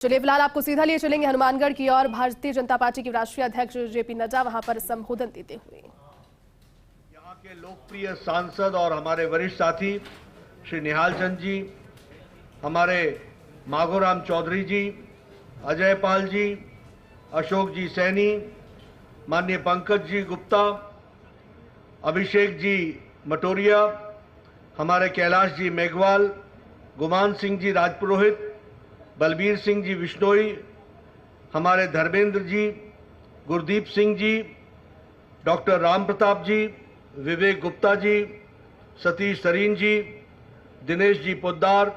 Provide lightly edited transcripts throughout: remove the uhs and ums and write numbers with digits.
चलिए फिलहाल आपको सीधा लिए चलेंगे हनुमानगढ़ की ओर। भारतीय जनता पार्टी के राष्ट्रीय अध्यक्ष जेपी नड्डा वहां पर संबोधन देते हुए यहाँ के लोकप्रिय सांसद और हमारे वरिष्ठ साथी श्री निहाल चंद जी, हमारे माघोराम चौधरी जी, अजय पाल जी, अशोक जी सैनी, माननीय पंकज जी गुप्ता, अभिषेक जी मटोरिया, हमारे कैलाश जी मेघवाल, गुमान सिंह जी राजपुरोहित, बलबीर सिंह जी विश्नोई, हमारे धर्मेंद्र जी, गुरदीप सिंह जी, डॉक्टर राम प्रताप जी, विवेक गुप्ता जी, सतीश सरीन जी, दिनेश जी पोद्दार,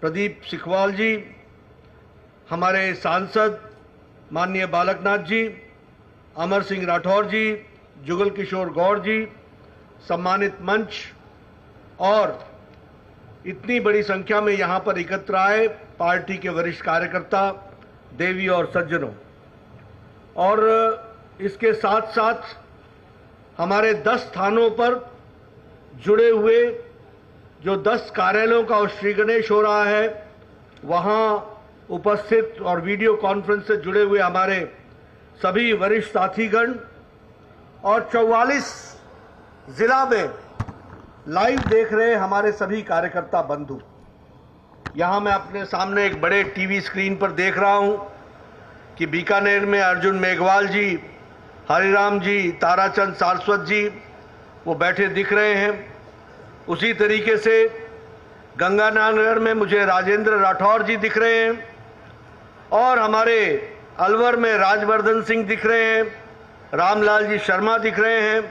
प्रदीप सिखवाल जी, हमारे सांसद माननीय बालकनाथ जी, अमर सिंह राठौर जी, जुगल किशोर गौड़ जी, सम्मानित मंच और इतनी बड़ी संख्या में यहाँ पर एकत्र आए पार्टी के वरिष्ठ कार्यकर्ता, देवी और सज्जनों, और इसके साथ साथ हमारे 10 स्थानों पर जुड़े हुए जो 10 कार्यालयों का श्री गणेश हो रहा है, वहाँ उपस्थित और वीडियो कॉन्फ्रेंस से जुड़े हुए हमारे सभी वरिष्ठ साथीगण और 44 जिला में लाइव देख रहे हमारे सभी कार्यकर्ता बंधु। यहाँ मैं अपने सामने एक बड़े टीवी स्क्रीन पर देख रहा हूँ कि बीकानेर में अर्जुन मेघवाल जी, हरिराम जी, ताराचंद सारस्वत जी वो बैठे दिख रहे हैं। उसी तरीके से गंगानगर में मुझे राजेंद्र राठौर जी दिख रहे हैं और हमारे अलवर में राजवर्धन सिंह दिख रहे हैं, रामलाल जी शर्मा दिख रहे हैं।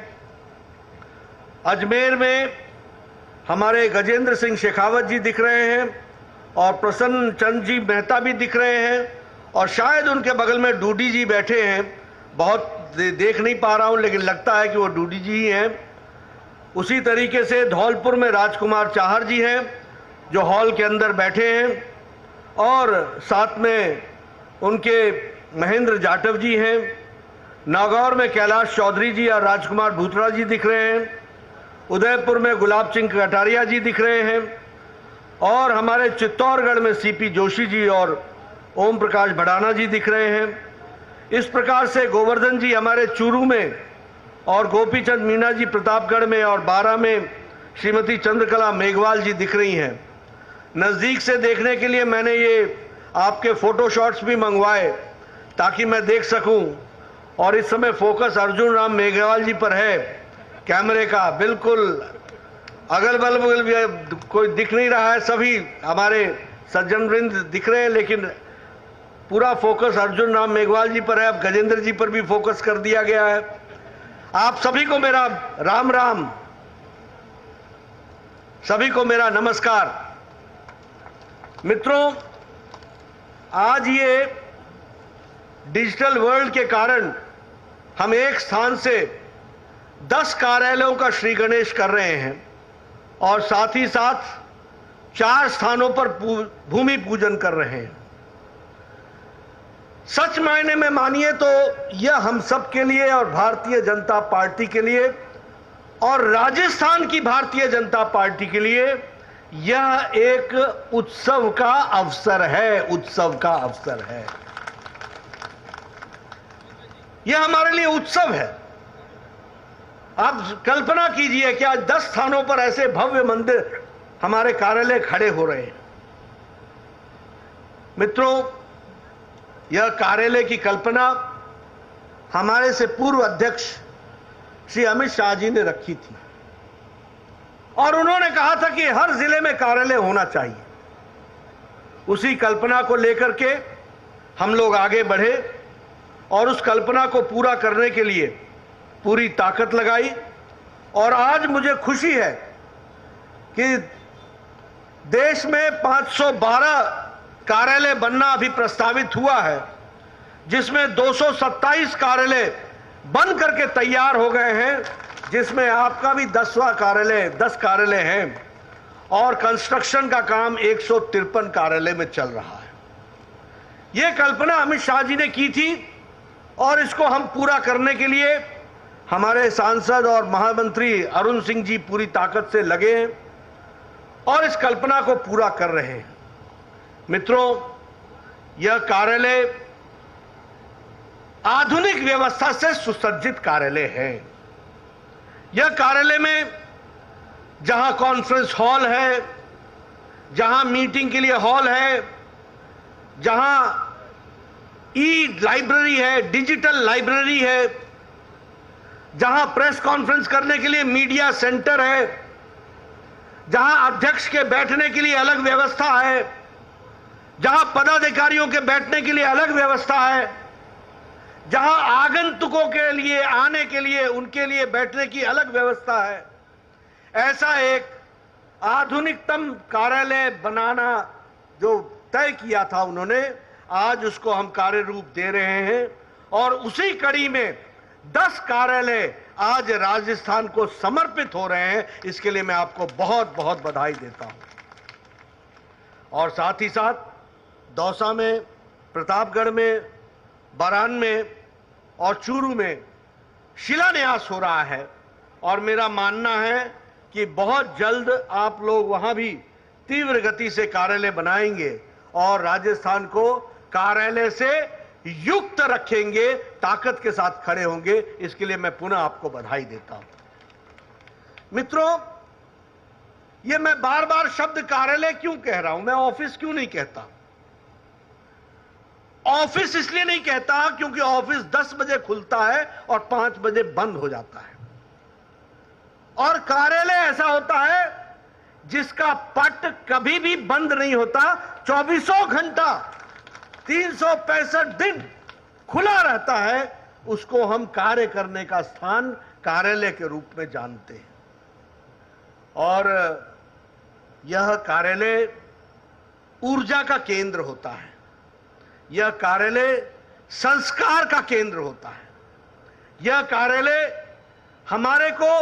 अजमेर में हमारे गजेंद्र सिंह शेखावत जी दिख रहे हैं और प्रसन्न चंद जी मेहता भी दिख रहे हैं और शायद उनके बगल में डूडी जी बैठे हैं। बहुत देख नहीं पा रहा हूं लेकिन लगता है कि वो डूडी जी ही हैं। उसी तरीके से धौलपुर में राजकुमार चाहर जी हैं जो हॉल के अंदर बैठे हैं और साथ में उनके महेंद्र जाटव जी हैं। नागौर में कैलाश चौधरी जी और राजकुमार भूतड़ा जी दिख रहे हैं। उदयपुर में गुलाब सिंह कटारिया जी दिख रहे हैं और हमारे चित्तौड़गढ़ में सीपी जोशी जी और ओम प्रकाश भड़ाना जी दिख रहे हैं। इस प्रकार से गोवर्धन जी हमारे चूरू में और गोपीचंद मीना जी प्रतापगढ़ में और 12 में श्रीमती चंद्रकला मेघवाल जी दिख रही हैं। नज़दीक से देखने के लिए मैंने ये आपके फोटो शॉट्स भी मंगवाए ताकि मैं देख सकूं और इस समय फोकस अर्जुन राम मेघवाल जी पर है कैमरे का। बिल्कुल अगल बगल भी कोई दिख नहीं रहा है, सभी हमारे सज्जन वृंद दिख रहे हैं लेकिन पूरा फोकस अर्जुन राम मेघवाल जी पर है। अब गजेंद्र जी पर भी फोकस कर दिया गया है। आप सभी को मेरा राम राम, सभी को मेरा नमस्कार। मित्रों, आज ये डिजिटल वर्ल्ड के कारण हम एक स्थान से 10 कार्यालयों का श्री गणेश कर रहे हैं और साथ ही साथ 4 स्थानों पर भूमि पूजन कर रहे हैं। सच मायने में मानिए तो यह हम सब के लिए और भारतीय जनता पार्टी के लिए और राजस्थान की भारतीय जनता पार्टी के लिए यह एक उत्सव का अवसर है। उत्सव का अवसर है, यह हमारे लिए उत्सव है। आप कल्पना कीजिए कि आज 10 स्थानों पर ऐसे भव्य मंदिर हमारे कार्यालय खड़े हो रहे हैं। मित्रों, यह कार्यालय की कल्पना हमारे से पूर्व अध्यक्ष श्री अमित शाह जी ने रखी थी और उन्होंने कहा था कि हर जिले में कार्यालय होना चाहिए। उसी कल्पना को लेकर के हम लोग आगे बढ़े और उस कल्पना को पूरा करने के लिए पूरी ताकत लगाई और आज मुझे खुशी है कि देश में 512 कार्यालय बनना अभी प्रस्तावित हुआ है, जिसमें 227 कार्यालय बन करके तैयार हो गए हैं, जिसमें आपका भी 10 कार्यालय हैं और कंस्ट्रक्शन का काम 153 कार्यालय में चल रहा है। यह कल्पना अमित शाह जी ने की थी और इसको हम पूरा करने के लिए हमारे सांसद और महामंत्री अरुण सिंह जी पूरी ताकत से लगे हैं और इस कल्पना को पूरा कर रहे हैं। मित्रों, यह कार्यालय आधुनिक व्यवस्था से सुसज्जित कार्यालय है। यह कार्यालय में जहां कॉन्फ्रेंस हॉल है, जहां मीटिंग के लिए हॉल है, जहां ई लाइब्रेरी है, डिजिटल लाइब्रेरी है, जहां प्रेस कॉन्फ्रेंस करने के लिए मीडिया सेंटर है, जहां अध्यक्ष के बैठने के लिए अलग व्यवस्था है, जहां पदाधिकारियों के बैठने के लिए अलग व्यवस्था है, जहां आगंतुकों के लिए आने के लिए उनके लिए बैठने की अलग व्यवस्था है, ऐसा एक आधुनिकतम कार्यालय बनाना जो तय किया था उन्होंने, आज उसको हम कार्य रूप दे रहे हैं। और उसी कड़ी में 10 कार्यालय आज राजस्थान को समर्पित हो रहे हैं। इसके लिए मैं आपको बहुत बहुत बधाई देता हूं। और साथ ही साथ दौसा में, प्रतापगढ़ में, बरान में और चूरू में शिलान्यास हो रहा है। और मेरा मानना है कि बहुत जल्द आप लोग वहां भी तीव्र गति से कार्यालय बनाएंगे और राजस्थान को कार्यालय से युक्त रखेंगे, ताकत के साथ खड़े होंगे। इसके लिए मैं पुनः आपको बधाई देता हूं। मित्रों, ये मैं बार बार शब्द कार्यालय क्यों कह रहा हूं, मैं ऑफिस क्यों नहीं कहता? ऑफिस इसलिए नहीं कहता क्योंकि ऑफिस 10 बजे खुलता है और 5 बजे बंद हो जाता है। और कार्यालय ऐसा होता है जिसका पट कभी भी बंद नहीं होता, 24 घंटा 365 दिन खुला रहता है। उसको हम कार्य करने का स्थान कार्यालय के रूप में जानते हैं। और यह कार्यालय ऊर्जा का केंद्र होता है, यह कार्यालय संस्कार का केंद्र होता है, यह कार्यालय हमारे को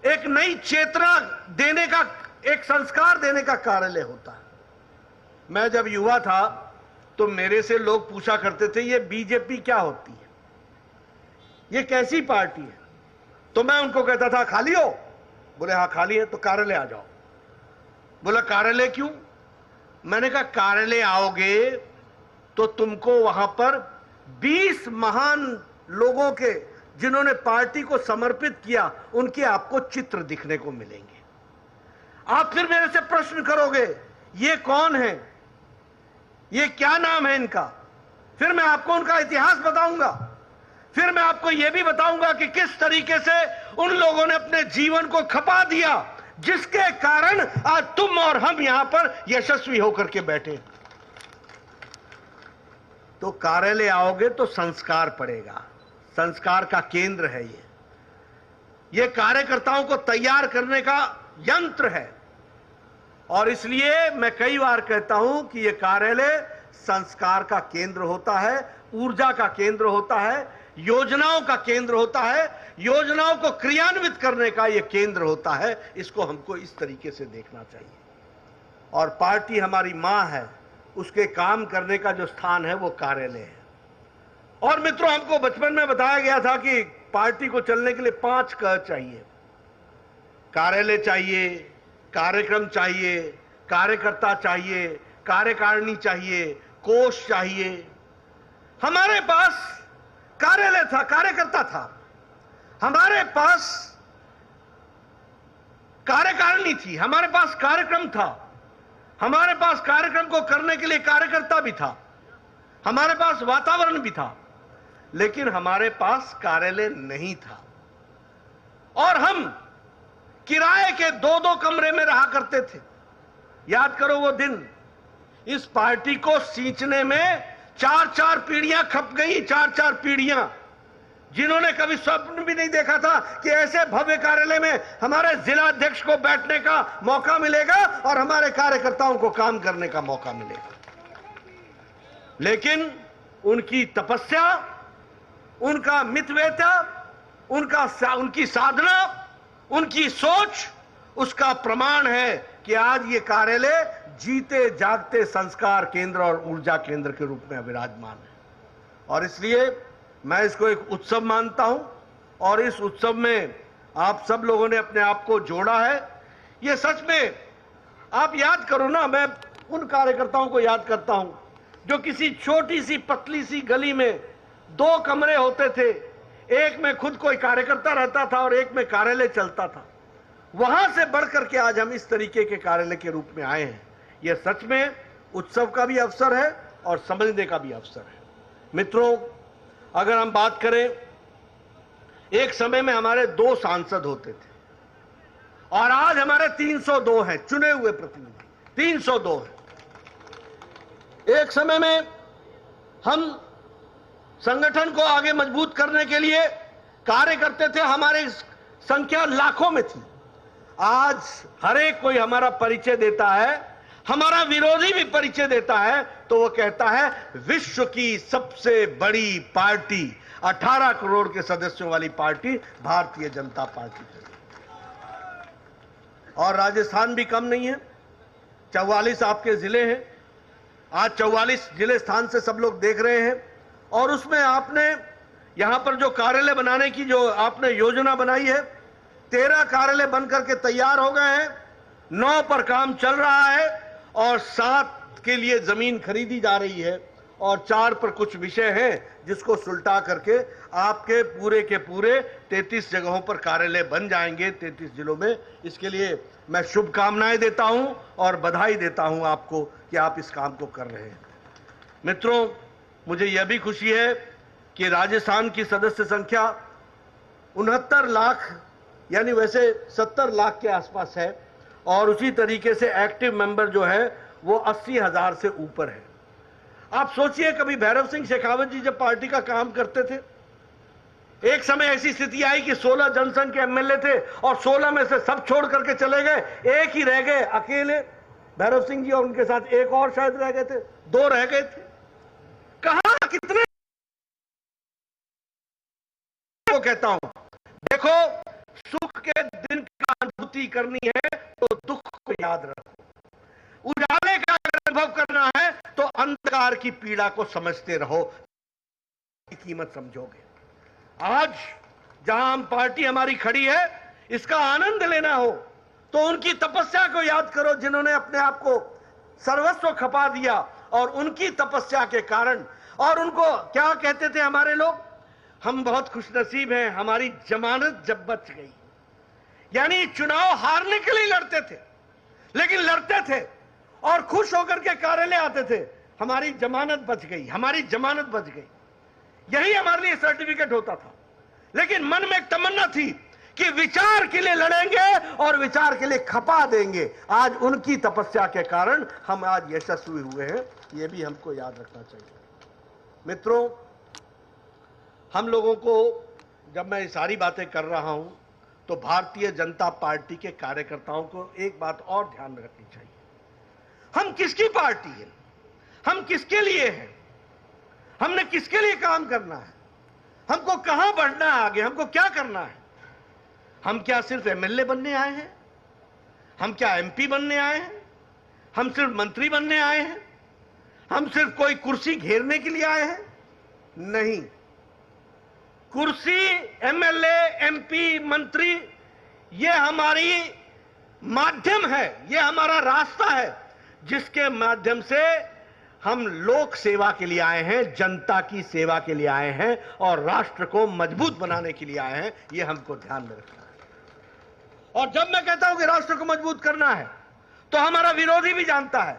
एक नई चेतना देने का, एक संस्कार देने का कार्यालय होता है। मैं जब युवा था तो मेरे से लोग पूछा करते थे, ये बीजेपी क्या होती है, ये कैसी पार्टी है? तो मैं उनको कहता था, खाली हो? बोले हाँ खाली है। तो कार्यालय आ जाओ। बोला कार्यालय क्यों? मैंने कहा कार्यालय आओगे तो तुमको वहां पर 20 महान लोगों के, जिन्होंने पार्टी को समर्पित किया, उनके आपको चित्र दिखने को मिलेंगे। आप फिर मेरे से प्रश्न करोगे, ये कौन है, ये क्या नाम है इनका? फिर मैं आपको उनका इतिहास बताऊंगा। फिर मैं आपको यह भी बताऊंगा कि किस तरीके से उन लोगों ने अपने जीवन को खपा दिया, जिसके कारण आज तुम और हम यहां पर यशस्वी होकर के बैठे। तो कार्यालय आओगे तो संस्कार पड़ेगा, संस्कार का केंद्र है ये कार्यकर्ताओं को तैयार करने का यंत्र है। और इसलिए मैं कई बार कहता हूं कि यह कार्यालय संस्कार का केंद्र होता है, ऊर्जा का केंद्र होता है, योजनाओं का केंद्र होता है, योजनाओं को क्रियान्वित करने का यह केंद्र होता है। इसको हमको इस तरीके से देखना चाहिए। और पार्टी हमारी मां है, उसके काम करने का जो स्थान है वो कार्यालय है। और मित्रों, हमको बचपन में बताया गया था कि पार्टी को चलने के लिए 5 क चाहिए। कार्यालय चाहिए, कार्यक्रम चाहिए, कार्यकर्ता चाहिए, कार्यकारिणी चाहिए, कोष चाहिए। हमारे पास कार्यालय था, कार्यकर्ता था, हमारे पास कार्यकारिणी थी, हमारे पास कार्यक्रम था, हमारे पास कार्यक्रम को करने के लिए कार्यकर्ता भी था, हमारे पास वातावरण भी था, लेकिन हमारे पास कार्यालय नहीं था। और हम किराए के 2-2 कमरे में रहा करते थे। याद करो वो दिन, इस पार्टी को सींचने में 4-4 पीढ़ियां खप गई, 4-4 पीढ़ियां, जिन्होंने कभी स्वप्न भी नहीं देखा था कि ऐसे भव्य कार्यालय में हमारे जिला अध्यक्ष को बैठने का मौका मिलेगा और हमारे कार्यकर्ताओं को काम करने का मौका मिलेगा। लेकिन उनकी तपस्या, उनका मितव्ययता, उनकी साधना, उनकी सोच, उसका प्रमाण है कि आज ये कार्यालय जीते जागते संस्कार केंद्र और ऊर्जा केंद्र के रूप में विराजमान है। और इसलिए मैं इसको एक उत्सव मानता हूं और इस उत्सव में आप सब लोगों ने अपने आप को जोड़ा है। ये सच में आप याद करो ना, मैं उन कार्यकर्ताओं को याद करता हूं जो किसी छोटी सी पतली सी गली में 2 कमरे होते थे, एक में खुद कोई कार्यकर्ता रहता था और एक में कार्यालय चलता था, वहां से बढ़कर के आज हम इस तरीके के कार्यालय के रूप में आए हैं। यह सच में उत्सव का भी अवसर है और समझने का भी अवसर है। मित्रों, अगर हम बात करें, एक समय में हमारे 2 सांसद होते थे और आज हमारे 302 हैं चुने हुए प्रतिनिधि, 302 हैं। एक समय में हम संगठन को आगे मजबूत करने के लिए कार्य करते थे, हमारी संख्या लाखों में थी। आज हर एक कोई हमारा परिचय देता है, हमारा विरोधी भी परिचय देता है, तो वो कहता है विश्व की सबसे बड़ी पार्टी, 18 करोड़ के सदस्यों वाली पार्टी भारतीय जनता पार्टी है। और राजस्थान भी कम नहीं है, 44 आपके जिले हैं। आज 44 जिले स्थान से सब लोग देख रहे हैं और उसमें आपने यहां पर जो कार्यालय बनाने की जो आपने योजना बनाई है, 13 कार्यालय बनकर के तैयार हो गए हैं, 9 पर काम चल रहा है और 7 के लिए जमीन खरीदी जा रही है और 4 पर कुछ विषय हैं जिसको सुलटा करके आपके पूरे के पूरे 33 जगहों पर कार्यालय बन जाएंगे 33 जिलों में। इसके लिए मैं शुभकामनाएं देता हूं और बधाई देता हूं आपको कि आप इस काम को कर रहे हैं। मित्रों, मुझे यह भी खुशी है कि राजस्थान की सदस्य संख्या 69 लाख यानी वैसे 70 लाख के आसपास है और उसी तरीके से एक्टिव मेंबर जो है वो 80,000 से ऊपर है। आप सोचिए, कभी भैरव सिंह शेखावत जी जब पार्टी का काम करते थे, एक समय ऐसी स्थिति आई कि 16 जनसंघ के एमएलए थे और 16 में से सब छोड़ करके चले गए, एक ही रह गए अकेले भैरव सिंह जी और उनके साथ एक और शायद रह गए थे, 2 रह गए थे। कहां कितने को कहता हूं, देखो सुख के दिन का अनुभूति करनी है तो दुख को याद रखो, उजाले का अनुभव करना है तो अंधकार की पीड़ा को समझते रहो, कीमत समझोगे। आज जहां हम पार्टी हमारी खड़ी है, इसका आनंद लेना हो तो उनकी तपस्या को याद करो जिन्होंने अपने आप को सर्वस्व खपा दिया और उनकी तपस्या के कारण। और उनको क्या कहते थे हमारे लोग, हम बहुत खुशनसीब हैं, हमारी जमानत जब बच गई। यानी चुनाव हारने के लिए लड़ते थे, लेकिन लड़ते थे और खुश होकर के कार्यालय आते थे, हमारी जमानत बच गई, हमारी जमानत बच गई। यही हमारे लिए सर्टिफिकेट होता था। लेकिन मन में एक तमन्ना थी कि विचार के लिए लड़ेंगे और विचार के लिए खपा देंगे। आज उनकी तपस्या के कारण हम आज यशस्वी हुए हैं, यह भी हमको याद रखना चाहिए। मित्रों, हम लोगों को, जब मैं ये सारी बातें कर रहा हूं, तो भारतीय जनता पार्टी के कार्यकर्ताओं को एक बात और ध्यान में रखनी चाहिए। हम किसकी पार्टी है, हम किसके लिए हैं, हमने किसके लिए काम करना है, हमको कहां बढ़ना है आगे, हमको क्या करना है। हम क्या सिर्फ एमएलए बनने आए हैं, हम क्या एमपी बनने आए हैं, हम सिर्फ मंत्री बनने आए हैं, हम सिर्फ कोई कुर्सी घेरने के लिए आए हैं? नहीं। कुर्सी, एमएलए, एमपी, मंत्री, ये हमारी माध्यम है, ये हमारा रास्ता है जिसके माध्यम से हम लोक सेवा के लिए आए हैं, जनता की सेवा के लिए आए हैं और राष्ट्र को मजबूत बनाने के लिए आए हैं। ये हमको ध्यान में रखना है। और जब मैं कहता हूं कि राष्ट्र को मजबूत करना है, तो हमारा विरोधी भी जानता है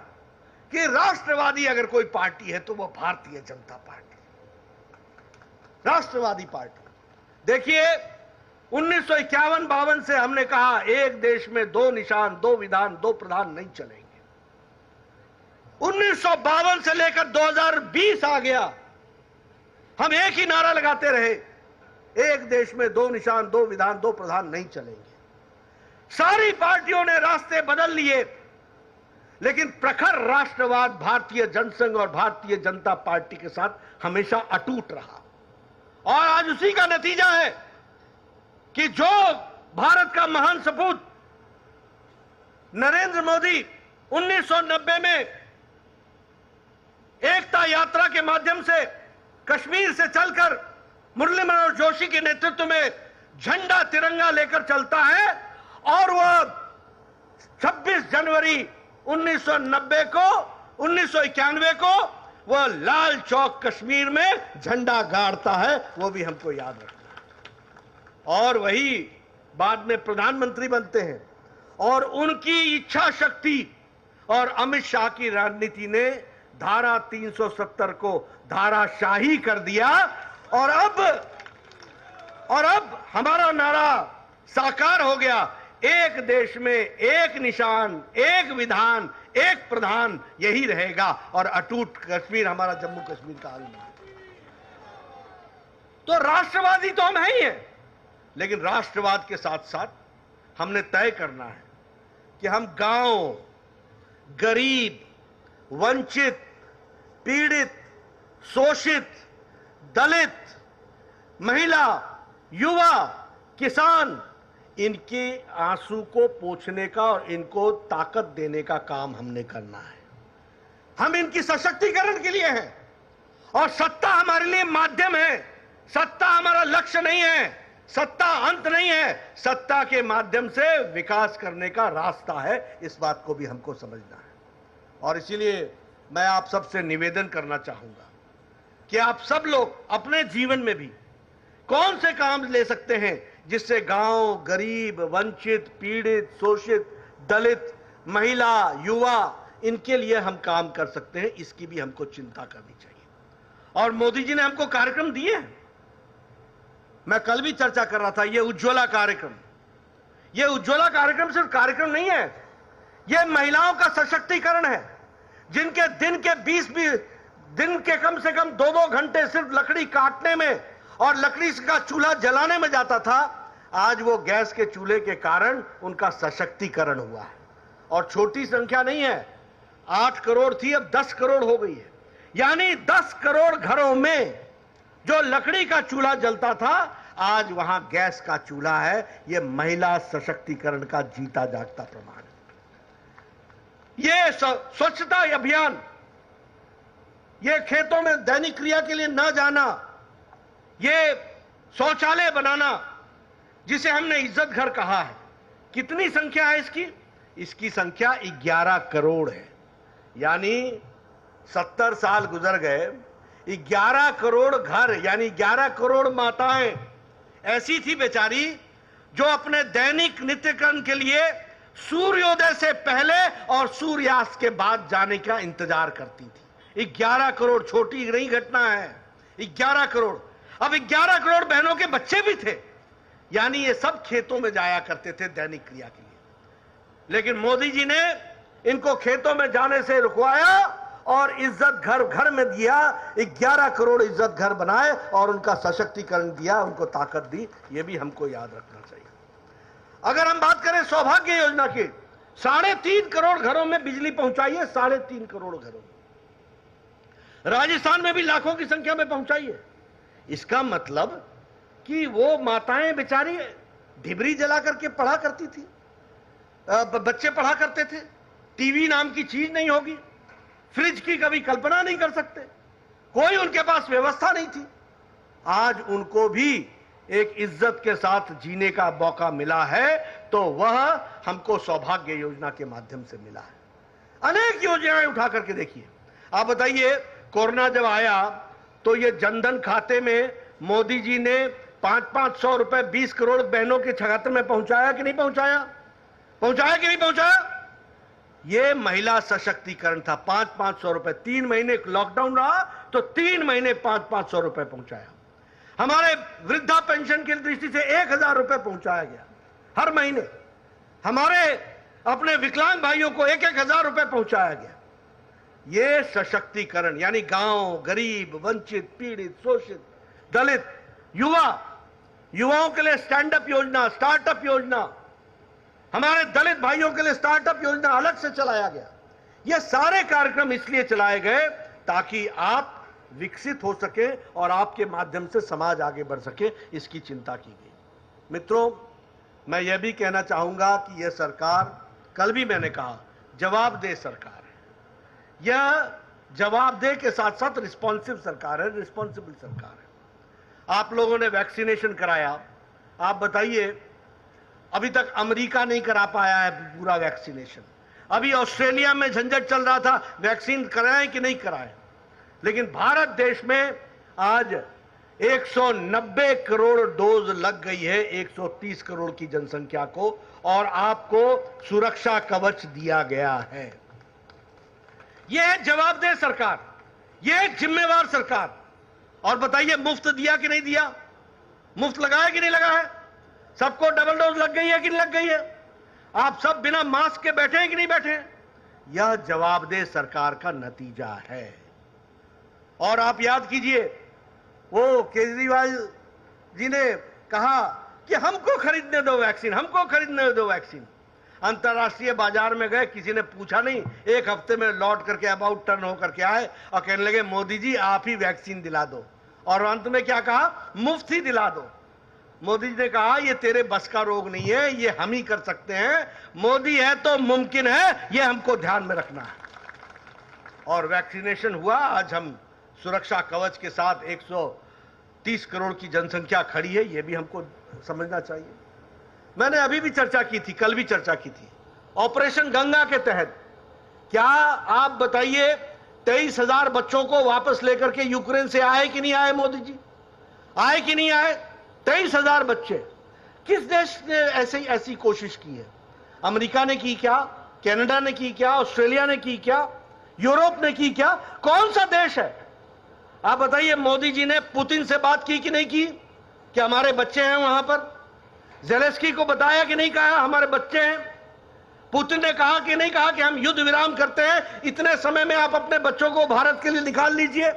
कि राष्ट्रवादी अगर कोई पार्टी है तो वो भारतीय जनता पार्टी, राष्ट्रवादी पार्टी। देखिए, 1951-52 से हमने कहा एक देश में 2 निशान, 2 विधान, 2 प्रधान नहीं चलेंगे। 1952 से लेकर 2020 आ गया, हम एक ही नारा लगाते रहे, एक देश में 2 निशान, 2 विधान, 2 प्रधान नहीं चलेंगे। सारी पार्टियों ने रास्ते बदल लिए, लेकिन प्रखर राष्ट्रवाद भारतीय जनसंघ और भारतीय जनता पार्टी के साथ हमेशा अटूट रहा। और आज उसी का नतीजा है कि जो भारत का महान सपूत नरेंद्र मोदी 1990 में एकता यात्रा के माध्यम से कश्मीर से चलकर मुरली मनोहर जोशी के नेतृत्व में झंडा तिरंगा लेकर चलता है और वह 26 जनवरी 1991 को वह लाल चौक कश्मीर में झंडा गाड़ता है, वो भी हमको याद रखना है। और वही बाद में प्रधानमंत्री बनते हैं और उनकी इच्छा शक्ति और अमित शाह की राजनीति ने धारा 370 को धाराशाही कर दिया। और अब हमारा नारा साकार हो गया, एक देश में एक निशान, एक विधान, एक प्रधान, यही रहेगा और अटूट कश्मीर हमारा जम्मू कश्मीर का आलम है। तो राष्ट्रवादी तो हम ही हैं, लेकिन राष्ट्रवाद के साथ साथ हमने तय करना है कि हम गांव, गरीब, वंचित, पीड़ित, शोषित, दलित, महिला, युवा, किसान, इनके आंसू को पोंछने का और इनको ताकत देने का काम हमने करना है। हम इनकी सशक्तिकरण के लिए हैं और सत्ता हमारे लिए माध्यम है। सत्ता हमारा लक्ष्य नहीं है, सत्ता अंत नहीं है, सत्ता के माध्यम से विकास करने का रास्ता है। इस बात को भी हमको समझना है। और इसीलिए मैं आप सबसे निवेदन करना चाहूंगा कि आप सब लोग अपने जीवन में भी कौन से काम ले सकते हैं जिससे गांव, गरीब, वंचित, पीड़ित, शोषित, दलित, महिला, युवा, इनके लिए हम काम कर सकते हैं, इसकी भी हमको चिंता करनी चाहिए। और मोदी जी ने हमको कार्यक्रम दिए हैं। मैं कल भी चर्चा कर रहा था, ये उज्ज्वला कार्यक्रम, ये उज्ज्वला कार्यक्रम सिर्फ कार्यक्रम नहीं है, ये महिलाओं का सशक्तिकरण है। जिनके दिन के कम से कम 2-2 घंटे सिर्फ लकड़ी काटने में और लकड़ी का चूल्हा जलाने में जाता था, आज वो गैस के चूल्हे के कारण उनका सशक्तिकरण हुआ है। और छोटी संख्या नहीं है, 8 करोड़ थी, अब 10 करोड़ हो गई है। यानी 10 करोड़ घरों में जो लकड़ी का चूल्हा जलता था, आज वहां गैस का चूल्हा है। यह महिला सशक्तिकरण का जीता जागता प्रमाण है। यह स्वच्छता अभियान, यह खेतों में दैनिक क्रिया के लिए न जाना, ये शौचालय बनाना, जिसे हमने इज्जत घर कहा है, कितनी संख्या है इसकी? इसकी संख्या 11 करोड़ है। यानी 70 साल गुजर गए, 11 करोड़ घर, यानी 11 करोड़ माताएं ऐसी थी बेचारी जो अपने दैनिक नित्यक्रम के लिए सूर्योदय से पहले और सूर्यास्त के बाद जाने का इंतजार करती थी। 11 करोड़ छोटी नहीं घटना है, 11 करोड़। अब 11 करोड़ बहनों के बच्चे भी थे, यानी ये सब खेतों में जाया करते थे दैनिक क्रिया के लिए। लेकिन मोदी जी ने इनको खेतों में जाने से रुकवाया और इज्जत घर घर में दिया। 11 करोड़ इज्जत घर बनाए और उनका सशक्तिकरण दिया, उनको ताकत दी। ये भी हमको याद रखना चाहिए। अगर हम बात करें सौभाग्य योजना की, 3.5 करोड़ घरों में बिजली पहुंचाई है, 3.5 करोड़ घरों में। राजस्थान में भी लाखों की संख्या में पहुंचाई है। इसका मतलब कि वो माताएं बेचारी ढिबरी जला करके पढ़ा करती थी, बच्चे पढ़ा करते थे। टीवी नाम की चीज नहीं होगी, फ्रिज की कभी कल्पना नहीं कर सकते, कोई उनके पास व्यवस्था नहीं थी। आज उनको भी एक इज्जत के साथ जीने का मौका मिला है, तो वह हमको सौभाग्य योजना के माध्यम से मिला है। अनेक योजनाएं उठा करके देखिए। आप बताइए, कोरोना जब आया तो ये जनधन खाते में मोदी जी ने 500-500 रुपए 20 करोड़ बहनों के खाते में पहुंचाया कि नहीं पहुंचाया? पहुंचाया कि नहीं पहुंचाया? ये महिला सशक्तिकरण था। 500-500 रुपए, 3 महीने लॉकडाउन रहा तो 3 महीने 500-500 रुपए पहुंचाया। हमारे वृद्धा पेंशन की दृष्टि से 1000 रुपए पहुंचाया गया हर महीने। हमारे अपने विकलांग भाइयों को 1-1000 रुपए पहुंचाया गया। ये सशक्तिकरण, यानी गांव, गरीब, वंचित, पीड़ित, शोषित, दलित, युवाओं के लिए स्टैंड अप योजना, स्टार्टअप योजना, हमारे दलित भाइयों के लिए स्टार्टअप योजना अलग से चलाया गया। ये सारे कार्यक्रम इसलिए चलाए गए ताकि आप विकसित हो सके और आपके माध्यम से समाज आगे बढ़ सके, इसकी चिंता की गई। मित्रों, मैं यह भी कहना चाहूंगा कि यह सरकार, कल भी मैंने कहा, जवाबदेह सरकार है। यह जवाबदेह के साथ साथ रिस्पॉन्सिव सरकार है, रिस्पॉन्सिबल सरकार है। आप लोगों ने वैक्सीनेशन कराया, आप बताइए, अभी तक अमेरिका नहीं करा पाया है पूरा वैक्सीनेशन। अभी ऑस्ट्रेलिया में झंझट चल रहा था, वैक्सीन कराएं कि नहीं कराएं। लेकिन भारत देश में आज 190 करोड़ डोज लग गई है 130 करोड़ की जनसंख्या को, और आपको सुरक्षा कवच दिया गया है। यह है जवाबदेह सरकार, यह है जिम्मेवार सरकार। और बताइए, मुफ्त दिया कि नहीं दिया? मुफ्त लगाया कि नहीं लगाया? सबको डबल डोज लग गई है कि नहीं लग गई है? आप सब बिना मास्क के बैठे हैं कि नहीं बैठे हैं? यह जवाबदेह सरकार का नतीजा है। और आप याद कीजिए, वो केजरीवाल जी ने कहा कि हमको खरीदने दो वैक्सीन, हमको खरीदने दो वैक्सीन। अंतर्राष्ट्रीय बाजार में गए, किसी ने पूछा नहीं, एक हफ्ते में लौट करके अबाउट टर्न होकर के आए और कहने लगे मोदी जी आप ही वैक्सीन दिला दो। और अंत में क्या कहा? मुफ्त ही दिला दो। मोदी जी ने कहा ये तेरे बस का रोग नहीं है, ये हम ही कर सकते हैं, मोदी है तो मुमकिन है, ये हमको ध्यान में रखना है। और वैक्सीनेशन हुआ। आज हम सुरक्षा कवच के साथ 130 करोड़ की जनसंख्या खड़ी है, ये भी हमको समझना चाहिए। मैंने अभी भी चर्चा की थी, कल भी चर्चा की थी, ऑपरेशन गंगा के तहत क्या आप बताइए 23,000 बच्चों को वापस लेकर के यूक्रेन से आए कि नहीं आए? मोदी जी आए कि नहीं आए? 23,000 बच्चे। किस देश ने ऐसी कोशिश की है? अमेरिका ने की क्या? कनाडा ने की क्या? ऑस्ट्रेलिया ने की क्या? यूरोप ने की क्या? कौन सा देश है? आप बताइए, मोदी जी ने पुतिन से बात की कि नहीं की कि हमारे बच्चे हैं वहां पर? ज़ेलेंस्की को बताया कि नहीं कहा हमारे बच्चे हैं? पुतिन ने कहा कि नहीं कहा कि हम युद्ध विराम करते हैं, इतने समय में आप अपने बच्चों को भारत के लिए निकाल लीजिए?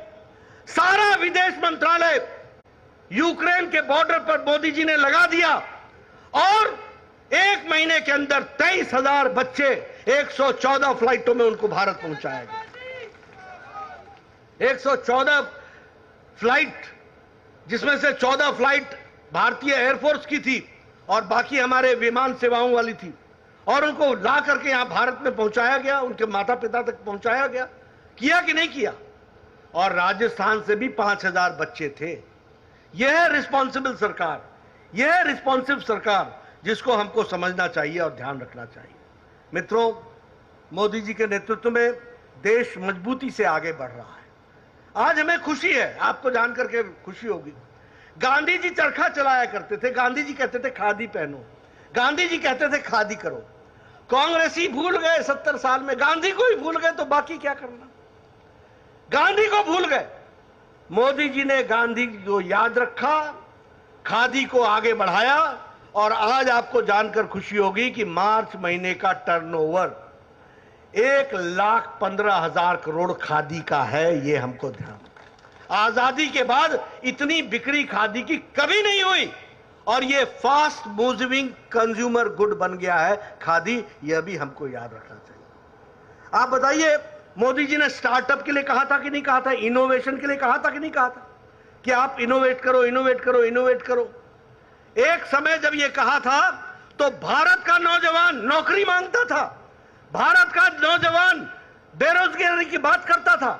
सारा विदेश मंत्रालय यूक्रेन के बॉर्डर पर मोदी जी ने लगा दिया, और 1 महीने के अंदर 23,000 बच्चे 114 फ्लाइटों में उनको भारत पहुंचाया गया। 114 फ्लाइट, जिसमें से 14 फ्लाइट भारतीय एयरफोर्स की थी और बाकी हमारे विमान सेवाओं वाली थी, और उनको ला करके यहां भारत में पहुंचाया गया, उनके माता पिता तक पहुंचाया गया। किया कि नहीं किया? और राजस्थान से भी 5,000 बच्चे थे। यह है रिस्पॉन्सिबल सरकार, यह है रिस्पॉन्सिव सरकार, जिसको हमको समझना चाहिए और ध्यान रखना चाहिए। मित्रों, मोदी जी के नेतृत्व में देश मजबूती से आगे बढ़ रहा है। आज हमें खुशी है, आपको जानकर के खुशी होगी। गांधी जी चरखा चलाया करते थे, गांधी जी कहते थे खादी पहनो, गांधी जी कहते थे खादी करो। कांग्रेसी भूल गए 70 साल में, गांधी को ही भूल गए तो बाकी क्या करना? गांधी को भूल गए। मोदी जी ने गांधी को याद रखा, खादी को आगे बढ़ाया, और आज आपको जानकर खुशी होगी कि मार्च महीने का टर्नओवर 1,15,000 करोड़ खादी का है। ये हमको ध्यान, आजादी के बाद इतनी बिक्री खादी की कभी नहीं हुई, और ये फास्ट मूविंग कंज्यूमर गुड बन गया है खादी। यह भी हमको याद रखना चाहिए। आप बताइए, मोदी जी ने स्टार्टअप के लिए कहा था कि नहीं कहा था? इनोवेशन के लिए कहा था कि नहीं कहा था कि आप इनोवेट करो, इनोवेट करो, इनोवेट करो? एक समय जब ये कहा था तो भारत का नौजवान नौकरी मांगता था, भारत का नौजवान बेरोजगारी की बात करता था।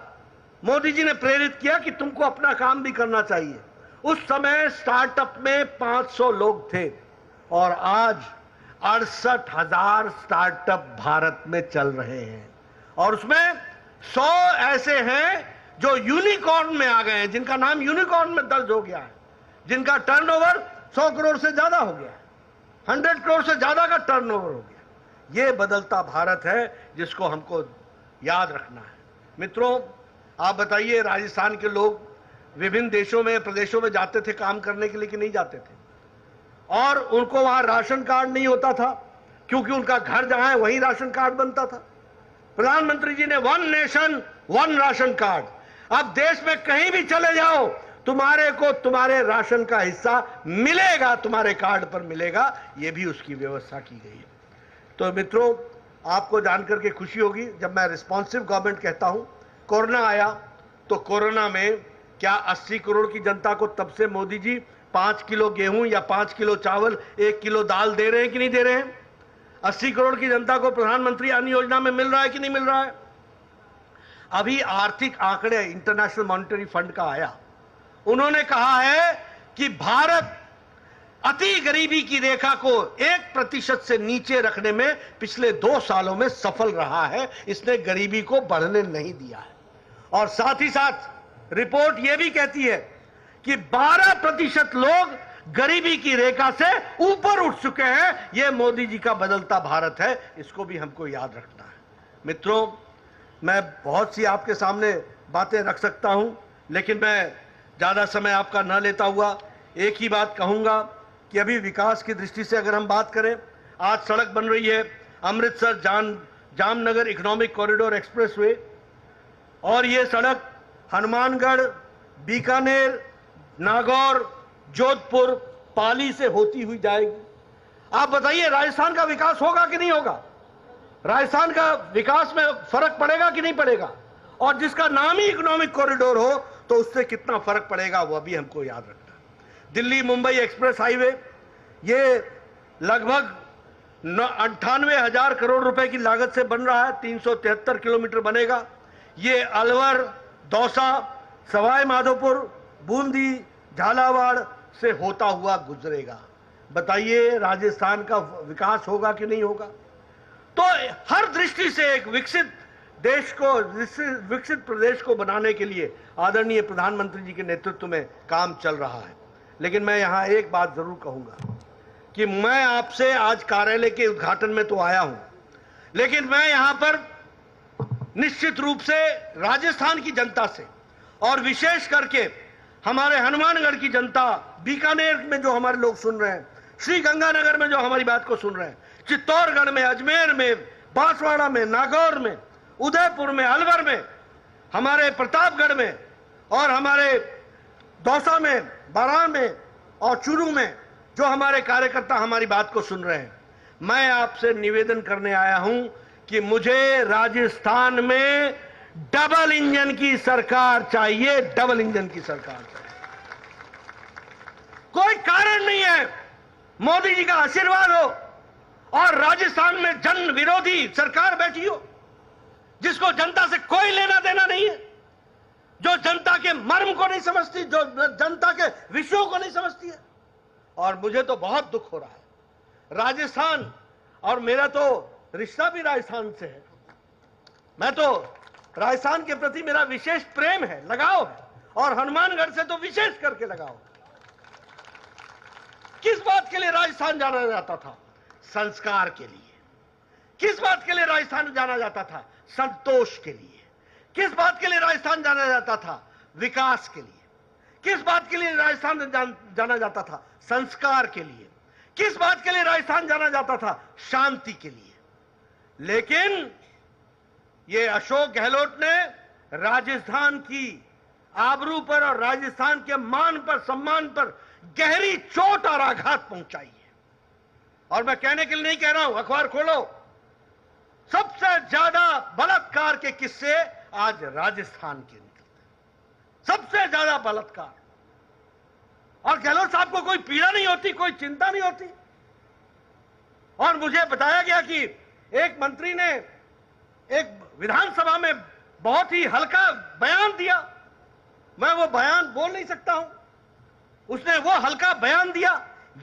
मोदी जी ने प्रेरित किया कि तुमको अपना काम भी करना चाहिए। उस समय स्टार्टअप में 500 लोग थे, और आज 68,000 स्टार्टअप भारत में चल रहे हैं, और उसमें 100 ऐसे हैं जो यूनिकॉर्न में आ गए हैं, जिनका नाम यूनिकॉर्न में दर्ज हो गया है, जिनका टर्नओवर 100 करोड़ से ज्यादा हो गया, 100 करोड़ से ज्यादा का टर्नओवर हो गया। ये बदलता भारत है जिसको हमको याद रखना है। मित्रों, आप बताइए, राजस्थान के लोग विभिन्न देशों में, प्रदेशों में जाते थे काम करने के लिए कि नहीं जाते थे? और उनको वहां राशन कार्ड नहीं होता था, क्योंकि उनका घर जहां है वहीं राशन कार्ड बनता था। प्रधानमंत्री जी ने 1 नेशन 1 राशन कार्ड। अब देश में कहीं भी चले जाओ, तुम्हारे को तुम्हारे राशन का हिस्सा मिलेगा, तुम्हारे कार्ड पर मिलेगा। यह भी उसकी व्यवस्था की गई है। तो मित्रों, आपको जानकर के खुशी होगी, जब मैं रिस्पॉन्सिव गवर्नमेंट कहता हूं, कोरोना आया तो कोरोना में क्या 80 करोड़ की जनता को तब से मोदी जी 5 किलो गेहूं या 5 किलो चावल, 1 किलो दाल दे रहे हैं कि नहीं दे रहे हैं? 80 करोड़ की जनता को प्रधानमंत्री अन्न योजना में मिल रहा है कि नहीं मिल रहा है? अभी आर्थिक आंकड़े इंटरनेशनल मॉनिटरी फंड का आया, उन्होंने कहा है कि भारत अति गरीबी की रेखा को 1% से नीचे रखने में पिछले 2 सालों में सफल रहा है। इसने गरीबी को बढ़ने नहीं दिया है। और साथ ही साथ रिपोर्ट यह भी कहती है कि 12% लोग गरीबी की रेखा से ऊपर उठ चुके हैं। यह मोदी जी का बदलता भारत है, इसको भी हमको याद रखना है। मित्रों, मैं बहुत सी आपके सामने बातें रख सकता हूं, लेकिन मैं ज्यादा समय आपका न लेता हुआ एक ही बात कहूंगा कि अभी विकास की दृष्टि से अगर हम बात करें, आज सड़क बन रही है Amritsar Jamnagar economic corridor expressway, और ये सड़क हनुमानगढ़, बीकानेर, नागौर, जोधपुर, पाली से होती हुई जाएगी। आप बताइए, राजस्थान का विकास होगा कि नहीं होगा? राजस्थान का विकास में फर्क पड़ेगा कि नहीं पड़ेगा? और जिसका नाम ही इकोनॉमिक कॉरिडोर हो तो उससे कितना फर्क पड़ेगा, वह भी हमको याद रखना है। दिल्ली मुंबई एक्सप्रेस हाईवे, ये लगभग 98,000 करोड़ रुपए की लागत से बन रहा है। 373 किलोमीटर बनेगा। ये अलवर, दौसा, सवाई माधोपुर, बूंदी, झालावाड़ से होता हुआ गुजरेगा। बताइए, राजस्थान का विकास होगा कि नहीं होगा? तो हर दृष्टि से एक विकसित देश को, विकसित प्रदेश को बनाने के लिए आदरणीय प्रधानमंत्री जी के नेतृत्व में काम चल रहा है। लेकिन मैं यहां एक बात जरूर कहूंगा कि मैं आपसे आज कार्यालय के उद्घाटन में तो आया हूं, लेकिन मैं यहां पर निश्चित रूप से राजस्थान की जनता से, और विशेष करके हमारे हनुमानगढ़ की जनता, बीकानेर में जो हमारे लोग सुन रहे हैं, श्री गंगानगर में जो हमारी बात को सुन रहे हैं, चित्तौड़गढ़ में, अजमेर में, बांसवाड़ा में, नागौर में, उदयपुर में, अलवर में, हमारे प्रतापगढ़ में, और हमारे दौसा में, बारान में और चूरू में जो हमारे कार्यकर्ता हमारी बात को सुन रहे हैं, मैं आपसे निवेदन करने आया हूं कि मुझे राजस्थान में डबल इंजन की सरकार चाहिए। डबल इंजन की सरकार चाहिए। कोई कारण नहीं है मोदी जी का आशीर्वाद हो और राजस्थान में जन विरोधी सरकार बैठी हो, जिसको जनता से कोई लेना देना नहीं है, जो जनता के मर्म को नहीं समझती, जो जनता के विषयों को नहीं समझती है। और मुझे तो बहुत दुख हो रहा है। राजस्थान, और मेरा तो रिश्ता भी राजस्थान से है, मैं तो राजस्थान के प्रति मेरा विशेष प्रेम है, लगाव है, और हनुमानगढ़ से तो विशेष करके लगाव। किस बात के लिए राजस्थान जाना जाता था? संस्कार के लिए। किस बात के लिए राजस्थान जाना जाता था? संतोष के लिए। किस बात के लिए राजस्थान जाना जाता था? विकास के लिए। किस बात के लिए राजस्थान जाना जाता था? संस्कार के लिए। किस बात के लिए राजस्थान जाना जाता था? शांति के लिए। लेकिन ये अशोक गहलोत ने राजस्थान की आबरू पर और राजस्थान के मान पर, सम्मान पर गहरी चोट और आघात पहुंचाई है। और मैं कहने के लिए नहीं कह रहा हूं, अखबार खोलो, सबसे ज्यादा बलात्कार के किस्से आज राजस्थान के निकलते हैं। सबसे ज्यादा बलात्कार। और गहलोत साहब को कोई पीड़ा नहीं होती, कोई चिंता नहीं होती। और मुझे बताया गया कि एक मंत्री ने एक विधानसभा में बहुत ही हल्का बयान दिया। मैं वो बयान बोल नहीं सकता हूं। उसने वो हल्का बयान दिया।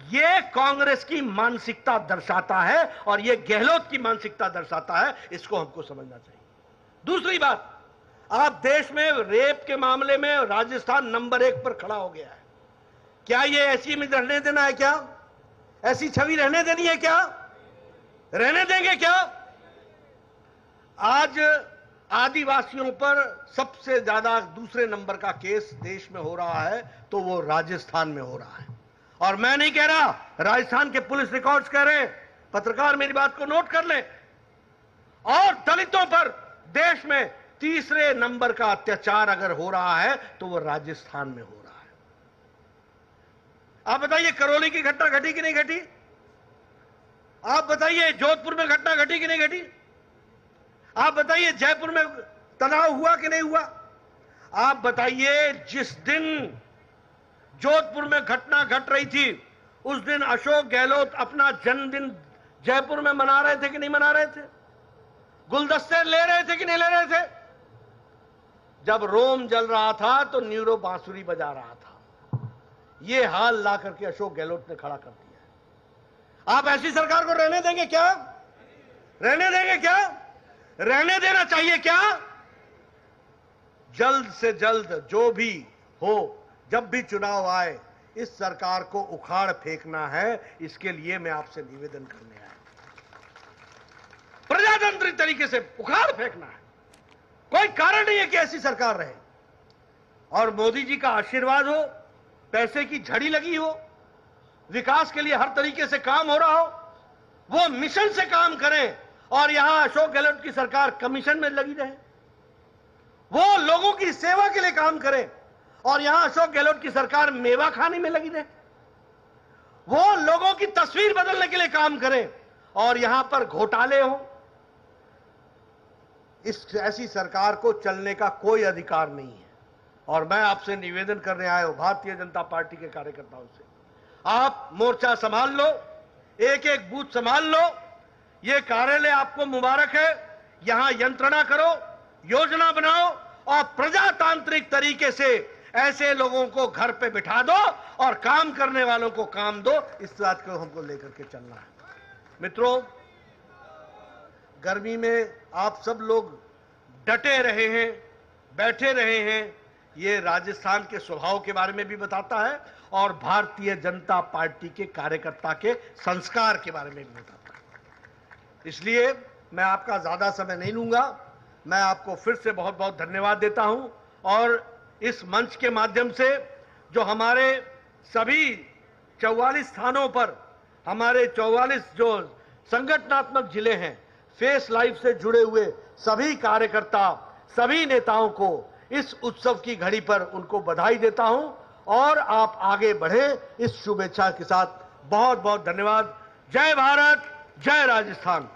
ये कांग्रेस की मानसिकता दर्शाता है और ये गहलोत की मानसिकता दर्शाता है। इसको हमको समझना चाहिए। दूसरी बात, आप देश में रेप के मामले में राजस्थान नंबर 1 पर खड़ा हो गया है। क्या ये ऐसी इमेज रहने देना है? क्या ऐसी छवि रहने देनी है? क्या रहने देंगे? क्या आज आदिवासियों पर सबसे ज्यादा दूसरे नंबर का केस देश में हो रहा है तो वो राजस्थान में हो रहा है। और मैं नहीं कह रहा, राजस्थान के पुलिस रिकॉर्ड्स कह रहे हैं, पत्रकार मेरी बात को नोट कर लें। और दलितों पर देश में तीसरे नंबर का अत्याचार अगर हो रहा है तो वो राजस्थान में हो रहा है। आप बताइए, करौली की घटना घटी कि नहीं घटी? आप बताइए, जोधपुर में घटना घटी कि नहीं घटी? आप बताइए, जयपुर में तनाव हुआ कि नहीं हुआ? आप बताइए, जिस दिन जोधपुर में घटना घट रही थी उस दिन अशोक गहलोत अपना जन्मदिन जयपुर में मना रहे थे कि नहीं मना रहे थे? गुलदस्ते ले रहे थे कि नहीं ले रहे थे? जब रोम जल रहा था तो न्यूरो बांसुरी बजा रहा था। यह हाल ला करके अशोक गहलोत ने खड़ा कर दिया। आप ऐसी सरकार को रहने देंगे क्या? रहने देंगे क्या? रहने देना चाहिए क्या? जल्द से जल्द जो भी हो, जब भी चुनाव आए, इस सरकार को उखाड़ फेंकना है। इसके लिए मैं आपसे निवेदन करने आया। प्रजातांत्रिक तरीके से उखाड़ फेंकना है। कोई कारण नहीं है कि ऐसी सरकार रहे। और मोदी जी का आशीर्वाद हो, पैसे की झड़ी लगी हो, विकास के लिए हर तरीके से काम हो रहा हो, वो मिशन से काम करें और यहां अशोक गहलोत की सरकार कमीशन में लगी रहे। वो लोगों की सेवा के लिए काम करें और यहां अशोक गहलोत की सरकार मेवा खाने में लगी रहे। वो लोगों की तस्वीर बदलने के लिए काम करें और यहां पर घोटाले हो। इस ऐसी सरकार को चलने का कोई अधिकार नहीं है। और मैं आपसे निवेदन करने आया हूं भारतीय जनता पार्टी के कार्यकर्ताओं से, आप मोर्चा संभाल लो, एक एक बूथ संभाल लो। ये कार्यालय आपको मुबारक है। यहां यंत्रणा करो, योजना बनाओ और प्रजातांत्रिक तरीके से ऐसे लोगों को घर पे बिठा दो और काम करने वालों को काम दो। इस बात को हमको लेकर के चलना है। मित्रों, गर्मी में आप सब लोग डटे रहे हैं, बैठे रहे हैं, ये राजस्थान के स्वभाव के बारे में भी बताता है और भारतीय जनता पार्टी के कार्यकर्ता के संस्कार के बारे में भी बताता है। इसलिए मैं आपका ज्यादा समय नहीं लूंगा। मैं आपको फिर से बहुत बहुत धन्यवाद देता हूं और इस मंच के माध्यम से जो हमारे सभी 44 स्थानों पर हमारे 44 जो संगठनात्मक जिले हैं, फेस लाइफ से जुड़े हुए सभी कार्यकर्ता, सभी नेताओं को इस उत्सव की घड़ी पर उनको बधाई देता हूं और आप आगे बढ़े इस शुभेच्छा के साथ। बहुत बहुत धन्यवाद। जय भारत, जय राजस्थान।